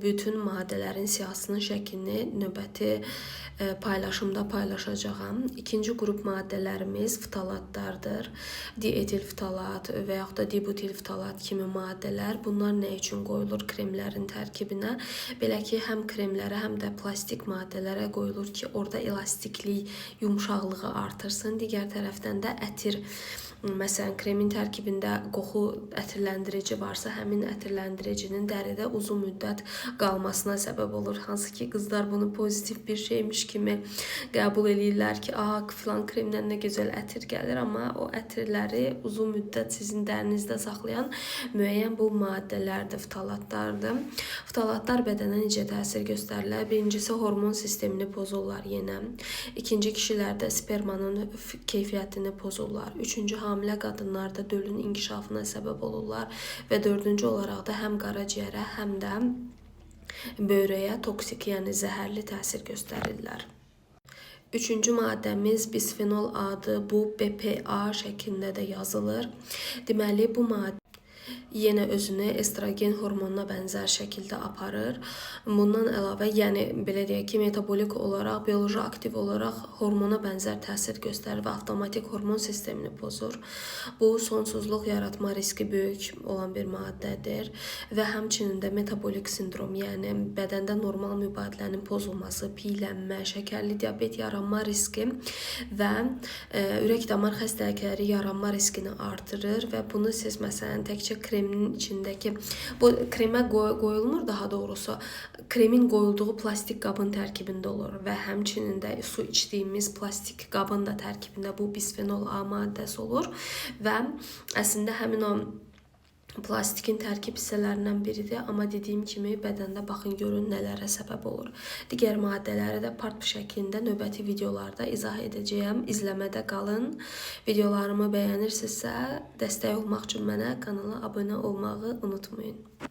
bütün maddələrin siyahısının şəklini növbəti paylaşımda paylaşacağam. İkinci qrup maddələrimiz ftalatlardır. Dietil ftalat və yaxud da dibutil ftalat kimi maddələr. Bunlar nə üçün qoyulur kremlərin tərkibinə? Belə ki, həm kremlərə, həm də plastik maddələrə qoyulur ki, orada elastiklik, yumşaqlığı artırsın. Digər tərəfdən də ətir, məsələn, kremin tərkibində qoxu ətirləndirici varsa, həmin ətirləndiricinin dəridə uzun müddət qalmasına səbəb olur. Hansı ki, qızlar bunu pozitiv bir şeymiş kimi qəbul edirlər ki, filan kremdən nə gözəl ətir gəlir, amma o ətirləri uzun müddət sizin dərinizdə saxlayan müəyyən bu maddələrdir, ftalatlardır. Ftalatlar bədənə necə təsir göstərirlər? Birincisi, hormon sistemini pozurlar yenə. İkinci, kişilərdə spermanın keyfiyyətini pozurlar. Üçüncü, hamilə qadınlarda dölün inkişafına səbəb olurlar və dördüncü olaraq da həm qaraciyərə, həm də böyrəyə toksik, yəni zəhərli təsir göstərirlər. Üçüncü maddəmiz bisfenol A-dır. Bu BPA şəklində də yazılır. Deməli, bu maddə yenə özünü estrogen hormonuna bənzər şəkildə aparır. Bundan əlavə, yəni belə deyək ki, metabolik olaraq, bioloji aktiv olaraq hormona bənzər təsir göstərir və avtomatik hormon sistemini pozur. Bu, sonsuzluq yaratma riski böyük olan bir maddədir və həmçinin də metabolik sindrom, yəni bədəndə normal mübadilənin pozulması, piylənmə, şəkərli diabet yaranma riski və ürək-damar xəstəlikləri yaranma riskini artırır və bunu siz məsələn təkcə kremin içindəki, bu kremə qoyulmur, daha doğrusu kremin qoyulduğu plastik qabın tərkibində olur və həmçinin də su içdiyimiz plastik qabın da tərkibində bu bisfenol A maddəsi olur və əslində həmin o plastikin tərkib hissələrindən biridir, amma dediyim kimi bədəndə baxın görün nələrə səbəb olur. Digər maddələri də part şəklində növbəti videolarda izah edəcəyəm. İzləmədə qalın. Videolarımı bəyənirsinizsə, dəstək olmaq üçün mənə kanala abunə olmağı unutmayın.